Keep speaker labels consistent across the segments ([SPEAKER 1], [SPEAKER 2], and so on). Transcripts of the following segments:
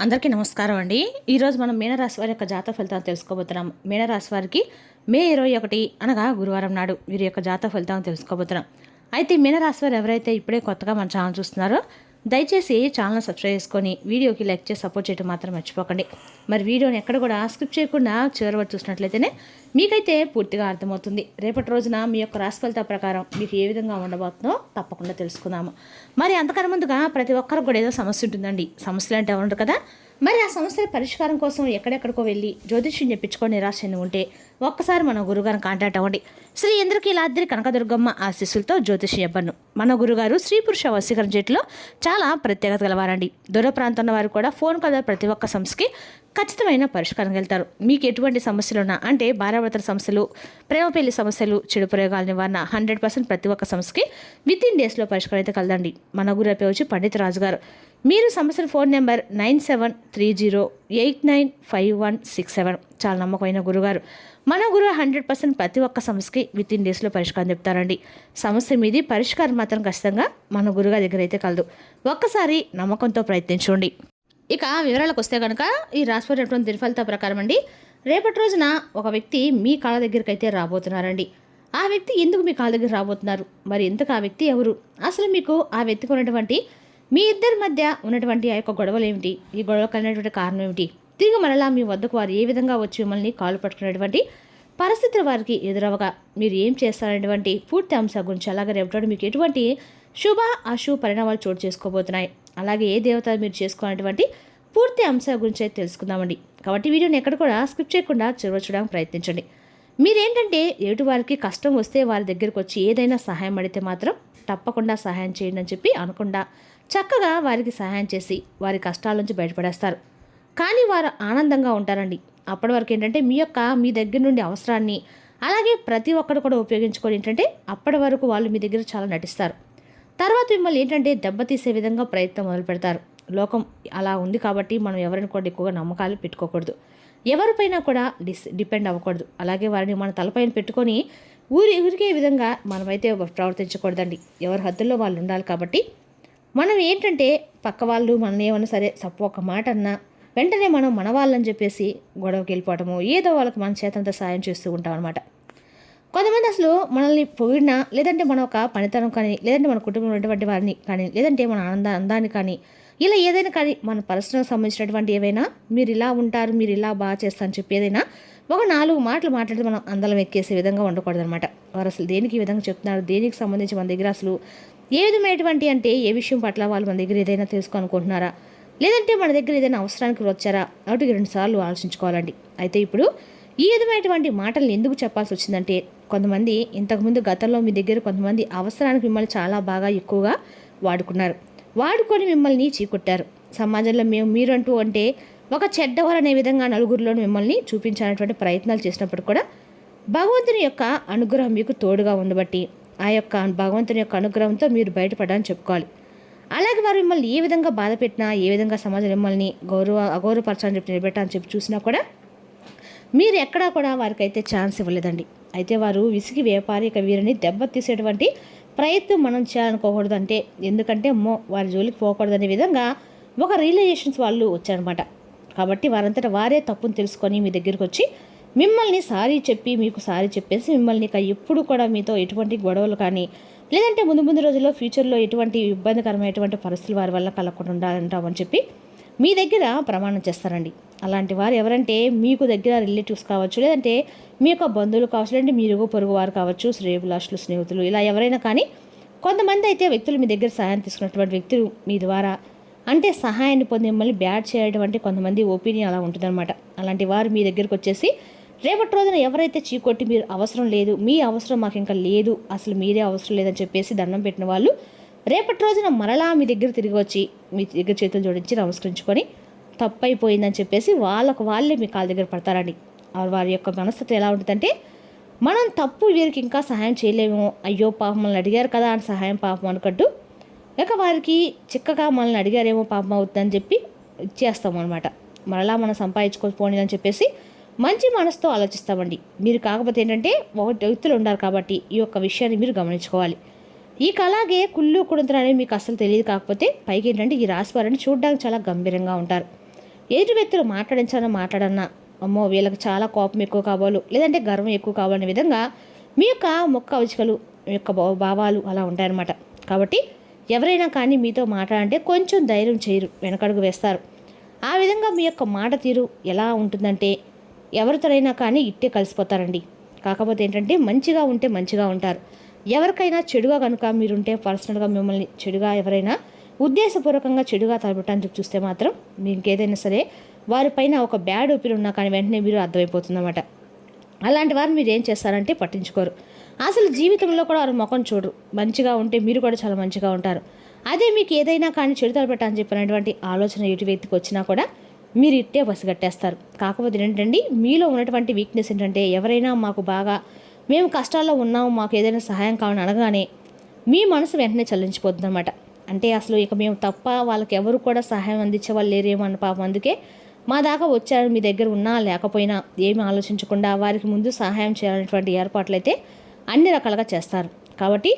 [SPEAKER 1] అందరికీ నమస్కారం అండి. ఈరోజు మనం మీనరాశి వారి యొక్క జాతక ఫలితాలు తెలుసుకోబోతున్నాం. మీనరాశి వారికి మే 21 అనగా గురువారం నాడు వీరి యొక్క జాతక ఫలితాలను తెలుసుకోబోతున్నాం. అయితే మీనరాశి వారు ఎవరైతే ఇప్పుడే కొత్తగా మన ఛానల్ చూస్తున్నారో దయచేసి ఛానల్ సబ్స్క్రైబ్ చేసుకొని వీడియోకి లైక్ చేసి సపోర్ట్ చేయడం మాత్రం మర్చిపోకండి. మరి వీడియోని ఎక్కడ కూడా స్కిప్ చేయకుండా చివరి వరకు చూసినట్లయితేనే మీకైతే పూర్తిగా అర్థమవుతుంది. రేపటి రోజున మీ యొక్క రాశి ఫలితాల ప్రకారం మీకు ఏ విధంగా ఉండబోతుందో తప్పకుండా తెలుసుకుందాము. మరి అంతకన్నా ముందుగా ప్రతి ఒక్కరికి కూడా ఏదో సమస్య ఉంటుందండి. సమస్యలు అంటే ఉండరు కదా. మరి ఆ సమస్యల పరిష్కారం కోసం ఎక్కడెక్కడికో వెళ్ళి జ్యోతిష్యం చెప్పించుకొని నిరాశ చెంది ఉంటే ఒక్కసారి మన గురుగారిని కాంటాక్ట్ అవ్వండి. శ్రీ ఇంద్రకీలాద్రి కనకదుర్గమ్మ ఆశీస్సులతో జ్యోతిష్యం చెప్పను. మన గురుగారు స్త్రీ పురుష వశీకరణ చేతిలో చాలా ప్రత్యేకత గలవారండి. దూర ప్రాంతంలో వారు కూడా ఫోన్ కాల్ ప్రతి ఒక్క సమస్యకి ఖచ్చితమైన పరిష్కారం వెళ్తారు. మీకు ఎటువంటి సమస్యలు ఉన్నా అంటే భార్యాభర్తల సమస్యలు, ప్రేమ పెళ్లి సమస్యలు, చెడు ప్రయోగాల నివారణ 100% ప్రతి ఒక్క సమస్యకి వితిన్ డేస్లో పరిష్కారం అయితే కలదండి. మన గురు అయిపోయి వచ్చి పండిత రాజు గారు. మీరు సమస్యల ఫోన్ నెంబర్ 9730895167. చాలా నమ్మకమైన గురుగారు. మన గురువు 100% ప్రతి ఒక్క సమస్యకి వితిన్ డేస్లో పరిష్కారం చెప్తారండి. సమస్య మీది పరిష్కారం మాత్రం ఖచ్చితంగా మన గురుగారి దగ్గర అయితే కలదు. ఒక్కసారి నమ్మకంతో ప్రయత్నించండి. ఇక వివరాలకు వస్తే కనుక ఈ రాశివారి దినఫలిత ప్రకారం అండి, రేపటి రోజున ఒక వ్యక్తి మీ కాళ్ళ దగ్గరికి అయితే రాబోతున్నారండి. ఆ వ్యక్తి ఎందుకు మీ కాళ్ళ దగ్గర రాబోతున్నారు, మరి ఎందుకు ఆ వ్యక్తి ఎవరు, అసలు మీకు ఆ వ్యక్తికి ఉన్నటువంటి మీ ఇద్దరి మధ్య ఉన్నటువంటి ఆ యొక్క గొడవలు ఏమిటి, ఈ గొడవ కలిగినటువంటి కారణం ఏమిటి, తిరిగి మరలా మీ వద్దకు వారు ఏ విధంగా వచ్చి మిమ్మల్ని కాలు పట్టుకునేటువంటి పరిస్థితులు వారికి ఎదురవగా మీరు ఏం చేస్తారనేటువంటి పూర్తి అంశాల గురించి, అలాగే రేపటి మీకు ఎటువంటి శుభ అశుభ పరిణామాలు చోటు చేసుకోబోతున్నాయి, అలాగే ఏ దేవత మీరు చేసుకోవాలనేటువంటి పూర్తి అంశాల గురించి అయితే తెలుసుకుందామండి. కాబట్టి వీడియోని ఎక్కడ కూడా స్కిప్ చేయకుండా చివరి చూడడానికి ప్రయత్నించండి. మీరేంటంటే ఎదుటి వారికి కష్టం వస్తే వారి దగ్గరకు వచ్చి ఏదైనా సహాయం అడిగితే మాత్రం తప్పకుండా సహాయం చేయండి అని చెప్పి అనకుండా చక్కగా వారికి సహాయం చేసి వారి కష్టాల నుంచి బయటపడేస్తారు. కానీ వారు ఆనందంగా ఉంటారండి. అప్పటి వరకు ఏంటంటే మీ దగ్గర నుండి అవసరాన్ని అలాగే ప్రతి ఒక్కరు కూడా ఉపయోగించుకొని ఏంటంటే అప్పటి వరకు వాళ్ళు మీ దగ్గర చాలా నటిస్తారు. తర్వాత మిమ్మల్ని ఏంటంటే దెబ్బతీసే విధంగా ప్రయత్నం మొదలు పెడతారు. లోకం అలా ఉంది కాబట్టి మనం ఎవరిని కూడా ఎక్కువగా నమ్మకాలు పెట్టుకోకూడదు, ఎవరిపైనా కూడా డిపెండ్ అవ్వకూడదు. అలాగే వారిని మన తలపైన పెట్టుకొని ఊరికే విధంగా మనమైతే ప్రవర్తించకూడదండి. ఎవరి హద్దుల్లో వాళ్ళు ఉండాలి. కాబట్టి మనం ఏంటంటే పక్క వాళ్ళు మనల్ని ఏమన్నా సరే ఒక మాట అన్నా వెంటనే మనం మన వాళ్ళని చెప్పేసి గొడవకి వెళ్ళిపోవటము, ఏదో వాళ్ళకి మన చేతంతా సాయం చేస్తూ ఉంటాం అనమాట. కొంతమంది అసలు మనల్ని పొగిడినా, లేదంటే మన ఒక పనితనం కానీ, లేదంటే మన కుటుంబంలో ఉన్నటువంటి వారిని కానీ, లేదంటే మన అందాన్ని కానీ, ఇలా ఏదైనా కానీ మన పర్సనల్ సంబంధించినటువంటి ఏవైనా మీరు ఇలా ఉంటారు, మీరు ఇలా బాగా చేస్తారని చెప్పి ఏదైనా ఒక 4 మాటలు మాట్లాడితే మనం అందలం ఎక్కేసే విధంగా ఉండకూడదు అనమాట. వారు అసలు దేనికి ఈ విధంగా చెప్తున్నారు, దేనికి సంబంధించి మన దగ్గర అసలు ఏ విధమైనటువంటి అంటే ఏ విషయం పట్ల వాళ్ళు మన దగ్గర ఏదైనా తెలుసుకోనుకుంటున్నారా, లేదంటే మన దగ్గర ఏదైనా అవసరానికి వచ్చారా, ఒకటికి 2 సార్లు ఆలోచించుకోవాలండి. అయితే ఇప్పుడు ఈ విధమైనటువంటి మాటలను ఎందుకు చెప్పాల్సి వచ్చిందంటే, కొంతమంది ఇంతకుముందు గతంలో మీ దగ్గర కొంతమంది అవసరానికి మిమ్మల్ని చాలా బాగా ఎక్కువగా వాడుకొని మిమ్మల్ని చీకొట్టారు. సమాజంలో మీరంటూ అంటే ఒక చెడ్డవారు అనే విధంగా నలుగురిలో మిమ్మల్ని చూపించాలనేటువంటి ప్రయత్నాలు చేసినప్పుడు కూడా భగవంతుని యొక్క అనుగ్రహం మీకు తోడుగా ఉండబట్టి ఆ యొక్క భగవంతుని యొక్క అనుగ్రహంతో మీరు బయటపడాలని చెప్పుకోవాలి. అలాగే వారు మిమ్మల్ని ఏ విధంగా బాధ పెట్టినా, ఏ విధంగా సమాజం మిమ్మల్ని అగౌరవపరచాలని చెప్పి నిలబెట్టాలని చెప్పి చూసినా కూడా మీరు ఎక్కడా కూడా వారికైతే ఛాన్స్ ఇవ్వలేదండి. అయితే వారు విసిగి వ్యాపారిక వీరిని దెబ్బతీసేటువంటి ప్రయత్నం మనం చేయాలనుకోకూడదు. అంటే ఎందుకంటే వారి జోలికి పోకూడదనే విధంగా ఒక రియలైజేషన్స్ వాళ్ళు వచ్చారనమాట. కాబట్టి వారంతటా వారే తప్పును తెలుసుకొని మీ దగ్గరికి వచ్చి మిమ్మల్ని సారీ చెప్పి, మీకు సారీ చెప్పేసి మిమ్మల్ని ఎప్పుడు కూడా మీతో ఎటువంటి గొడవలు కానీ, లేదంటే ముందు రోజుల్లో ఫ్యూచర్లో ఎటువంటి ఇబ్బందికరమైనటువంటి పరిస్థితులు వారి వల్ల కలగకుండా ఉండాలంటామని చెప్పి మీ దగ్గర ప్రమాణం చేస్తారండి. అలాంటి వారు ఎవరంటే మీకు దగ్గర రిలేటివ్స్ కావచ్చు, లేదంటే మీ యొక్క బంధువులు కావచ్చు, లేదంటే మీ ఇరుగు పొరుగు వారు కావచ్చు, శ్రేయోభిలాషులు, స్నేహితులు, ఇలా ఎవరైనా కానీ కొంతమంది అయితే వ్యక్తులు మీ దగ్గర సహాయం తీసుకున్నటువంటి వ్యక్తులు మీ ద్వారా అంటే సహాయాన్ని పొంది మిమ్మల్ని బ్యాడ్ చేయటువంటి కొంతమంది ఒపీనియన్ అలా ఉంటుందన్నమాట. అలాంటి వారు మీ దగ్గరికి వచ్చేసి రేపటి రోజున ఎవరైతే చీకొట్టి మీరు అవసరం లేదు, మీ అవసరం మాకు ఇంకా లేదు, అసలు మీరే అవసరం లేదని చెప్పేసి దండం పెట్టిన వాళ్ళు రేపటి రోజున మరలా మీ దగ్గర తిరిగి వచ్చి మీ దగ్గర చేతులు జోడించి నమస్కరించుకొని తప్పైపోయిందని చెప్పేసి వాళ్ళే మీ కాళ్ళ దగ్గర పడతారండి. వారి యొక్క మనస్తత్వం ఎలా ఉంటుందంటే, మనం తప్పు వీరికి ఇంకా సహాయం చేయలేమో, అయ్యో పాపం మనల్ని అడిగారు కదా అని సహాయం పాపం అనుకుంటూ లేక వారికి చిక్కగా మనల్ని అడిగారేమో పాపం అవుతుందని చెప్పి ఇచ్చేస్తాము అనమాట. మరలా మనం సంపాదించుకోకపోని అని చెప్పేసి మంచి మనసుతో ఆలోచిస్తామండి. మీరు కాకపోతే ఏంటంటే ఒకటి వ్యక్తులు ఉండాలి. కాబట్టి ఈ యొక్క విషయాన్ని మీరు గమనించుకోవాలి. ఇక అలాగే కుళ్ళు కుడుతున్నారు అనేది మీకు అసలు తెలియదు. కాకపోతే పైకి ఏంటంటే ఈ రాశి వారిని చూడడానికి చాలా గంభీరంగా ఉంటారు. ఎదుటి వ్యక్తులు మాట్లాడన్నా అమ్మో వీళ్ళకి చాలా కోపం ఎక్కువ కావాలో లేదంటే గర్వం ఎక్కువ కావాలనే విధంగా మీ యొక్క ముఖ కవచికలు మీ యొక్క భావాలు అలా ఉంటాయన్నమాట. కాబట్టి ఎవరైనా కానీ మీతో మాట్లాడంటే కొంచెం ధైర్యం చేయరు, వెనకడుగు వేస్తారు. ఆ విధంగా మీ యొక్క మాట తీరు ఎలా ఉంటుందంటే ఎవరితోనైనా కానీ ఇట్టే కలిసిపోతారండి. కాకపోతే ఏంటంటే మంచిగా ఉంటే మంచిగా ఉంటారు. ఎవరికైనా చెడుగా కనుక మీరుంటే పర్సనల్గా మిమ్మల్ని చెడుగా ఎవరైనా ఉద్దేశపూర్వకంగా చెడుగా తలపెట్టడానికి చూస్తే మాత్రం మీకు ఏదైనా సరే వారిపైన ఒక బ్యాడ్ ఒపీనియన్ ఉన్నా కానీ వెంటనే మీరు అర్థమైపోతుందన్నమాట. అలాంటి వారిని మీరు ఏం చేస్తారంటే పట్టించుకోరు. అసలు జీవితంలో కూడా వారి ముఖం చూడరు. మంచిగా ఉంటే మీరు కూడా చాలా మంచిగా ఉంటారు. అదే మీకు ఏదైనా కానీ చెడు తలపెట్టాలని చెప్పినటువంటి ఆలోచన ఎటు వ్యక్తికి వచ్చినా కూడా మీరు ఇట్టే పసిగట్టేస్తారు. కాకపోతే ఏంటంటే మీలో ఉన్నటువంటి వీక్నెస్ ఏంటంటే ఎవరైనా మాకు బాగా మేము కష్టాల్లో ఉన్నాము, మాకు ఏదైనా సహాయం కావాలని అనగానే మీ మనసు వెంటనే చల్లించిపోతుంది అనమాట. అంటే అసలు ఇక మేము తప్ప వాళ్ళకి ఎవరు కూడా సహాయం అందించే వాళ్ళు లేరేమో అన్న పాపం. అందుకే మా దాకా వచ్చారు, మీ దగ్గర ఉన్నా లేకపోయినా ఏమి ఆలోచించకుండా వారికి ముందు సహాయం చేయాలనేటువంటి ఏర్పాట్లు అయితే అన్ని రకాలుగా చేస్తారు. కాబట్టి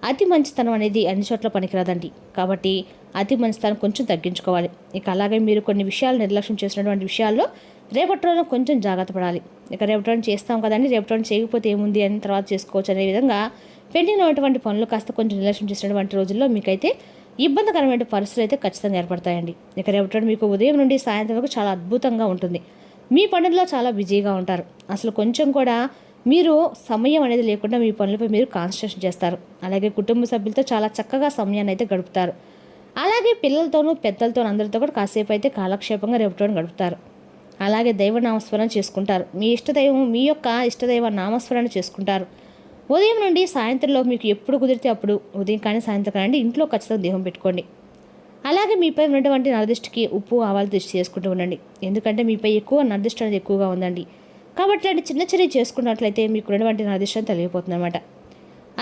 [SPEAKER 1] అతి మంచితనం అనేది అన్ని చోట్ల పనికిరాదండి. కాబట్టి అతి మంచితనం కొంచెం తగ్గించుకోవాలి. ఇక అలాగే మీరు కొన్ని విషయాలు నిర్లక్ష్యం చేసినటువంటి విషయాల్లో రేపటి రోజున కొంచెం జాగ్రత్త పడాలి. ఇక రేపటి రోజున చేస్తాం కదండి, రేపటి రోజున చేయకపోతే ఏముంది అని తర్వాత చేసుకోవచ్చు అనే విధంగా పెండింగ్ ఉన్నటువంటి పనులు కాస్త కొంచెం నిర్లక్ష్యం చేసినటువంటి రోజుల్లో మీకైతే ఇబ్బందికరమైన పరిస్థితులు అయితే ఖచ్చితంగా ఏర్పడతాయండి. ఇక రేపటి మీకు ఉదయం నుండి సాయంత్రం వరకు చాలా అద్భుతంగా ఉంటుంది. మీ పనుల్లో చాలా బిజీగా ఉంటారు. అసలు కొంచెం కూడా మీరు సమయం అనేది లేకుండా మీ పనులపై మీరు కాన్సన్ట్రేషన్ చేస్తారు. అలాగే కుటుంబ సభ్యులతో చాలా చక్కగా సమయాన్ని అయితే గడుపుతారు. అలాగే పిల్లలతోనూ పెద్దలతోనూ అందరితో కూడా కాసేపు అయితే కాలక్షేపంగా రేపటి గడుపుతారు. అలాగే దైవ నామస్మరణ చేసుకుంటారు. మీ యొక్క ఇష్టదైవ నామస్మరణ చేసుకుంటారు. ఉదయం నుండి సాయంత్రంలో మీకు ఎప్పుడు కుదిరితే అప్పుడు ఉదయం కానీ సాయంత్రం కానీ ఇంట్లో ఖచ్చితంగా దీపం పెట్టుకోండి. అలాగే మీపై ఉన్నటువంటి నరదిష్టికి ఉప్పు ఆవాలు దిష్టి చేసుకుంటూ ఉండండి. ఎందుకంటే మీపై ఎక్కువ నరదిష్టి అనేది ఎక్కువగా ఉందండి. కాబట్టి అంటే చిన్న చిన్న చేసుకున్నట్లయితే మీకు ఉన్నటువంటి నరదిష్టి అని తెలియపోతుంది అనమాట.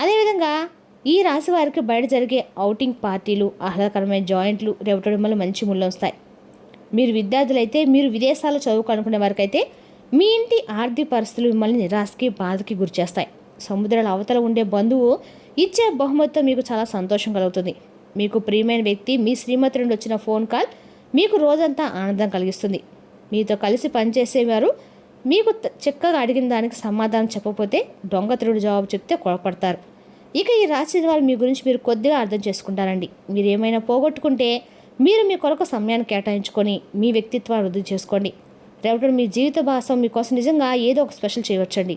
[SPEAKER 1] అదేవిధంగా ఈ రాశి వారికి బయట జరిగే ఔటింగ్ పార్టీలు, ఆహ్లాదకరమైన జాయింట్లు రేపటి మిమ్మల్ని మంచి ముళ్ళు వస్తాయి. మీరు విద్యార్థులైతే మీరు విదేశాల్లో చదువుకోనుకునే వారికైతే మీ ఇంటి ఆర్థిక పరిస్థితులు మిమ్మల్ని నిరాశకి బాధకి గురిచేస్తాయి. సముద్రాల అవతల ఉండే బంధువు ఇచ్చే బహుమతితో మీకు చాలా సంతోషం కలుగుతుంది. మీకు ప్రియమైన వ్యక్తి మీ శ్రీమతి నుండి వచ్చిన ఫోన్ కాల్ మీకు రోజంతా ఆనందం కలిగిస్తుంది. మీతో కలిసి పనిచేసేవారు మీకు చక్కగా అడిగిన దానికి సమాధానం చెప్పకపోతే దొంగతనుడు జవాబు చెప్తే కొడపడతారు. ఇక ఈ రాశి వారు మీ గురించి మీరు కొద్దిగా అర్థం చేసుకుంటారండి. మీరు ఏమైనా పోగొట్టుకుంటే మీరు మీ కొరకు సమయాన్ని కేటాయించుకొని మీ వ్యక్తిత్వాన్ని వృద్ధి చేసుకోండి. రేపటి మీ జీవిత భాగం మీకోసం నిజంగా ఏదో ఒక స్పెషల్ చేయవచ్చండి.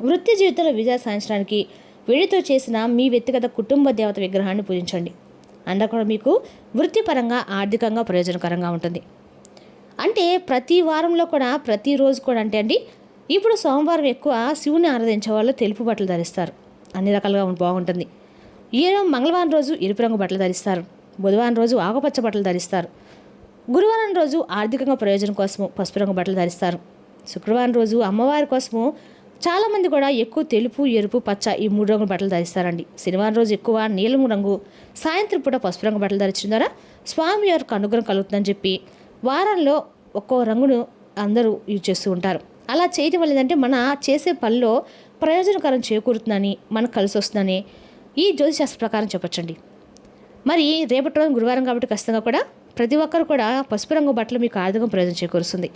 [SPEAKER 1] వృత్తి జీవితంలో విజయం సాధించడానికి వెండితో చేసిన మీ వ్యక్తిగత కుటుంబ దేవత విగ్రహాన్ని పూజించండి. అందులో కూడా మీకు వృత్తిపరంగా ఆర్థికంగా ప్రయోజనకరంగా ఉంటుంది. అంటే ప్రతి వారంలో కూడా ప్రతిరోజు కూడా అంటే అండి ఇప్పుడు సోమవారం ఎక్కువ శివుని ఆరాధించే వాళ్ళు తెలుపు బట్టలు ధరిస్తారు, అన్ని రకాలుగా బాగుంటుంది. మంగళవారం రోజు ఎరుపు రంగు బట్టలు ధరిస్తారు. బుధవారం రోజు ఆకుపచ్చ బట్టలు ధరిస్తారు. గురువారం రోజు ఆర్థికంగా ప్రయోజనం కోసము పసుపు రంగు బట్టలు ధరిస్తారు. శుక్రవారం రోజు అమ్మవారి కోసము చాలామంది కూడా ఎక్కువ తెలుపు, ఎరుపు, పచ్చ ఈ 3 రంగుల బట్టలు ధరిస్తారండి. శనివారం రోజు ఎక్కువ నీలం రంగు, సాయంత్రం పూట పసుపు రంగు బట్టలు ధరించడం ద్వారా స్వామి వారికి అనుగ్రహం కలుగుతుందని చెప్పి వారంలో ఒక్కో రంగును అందరూ యూజ్ చేస్తూ ఉంటారు. అలా చేయడం వల్ల ఏంటంటే మన చేసే పనిలో ప్రయోజనకరం చేకూరుతుందని, మనకు కలిసి వస్తుందని ఈ జ్యోతిశాస్త్ర ప్రకారం చెప్పచ్చండి. మరి రేపటి రోజు గురువారం కాబట్టి ఖచ్చితంగా కూడా ప్రతి ఒక్కరు కూడా పసుపు రంగు బట్టలు మీకు ఆర్థికంగా ప్రయోజనం చేకూరుస్తుంది.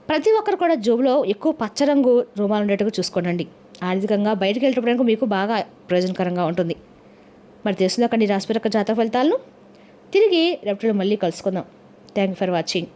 [SPEAKER 1] ప్రతి ఒక్కరు కూడా జోబులో ఎక్కువ పచ్చరంగు రుమాలు ఉండేట్టుగా చూసుకోండి. ఆర్థికంగా బయటకు వెళ్ళేటప్పుడు మీకు బాగా ప్రయోజనకరంగా ఉంటుంది. మరి తెలుసుకుందాకండి రాశి యొక్క జాతక ఫలితాలను. తిరిగి రేపటి మళ్ళీ కలుసుకుందాం. Thank you for watching.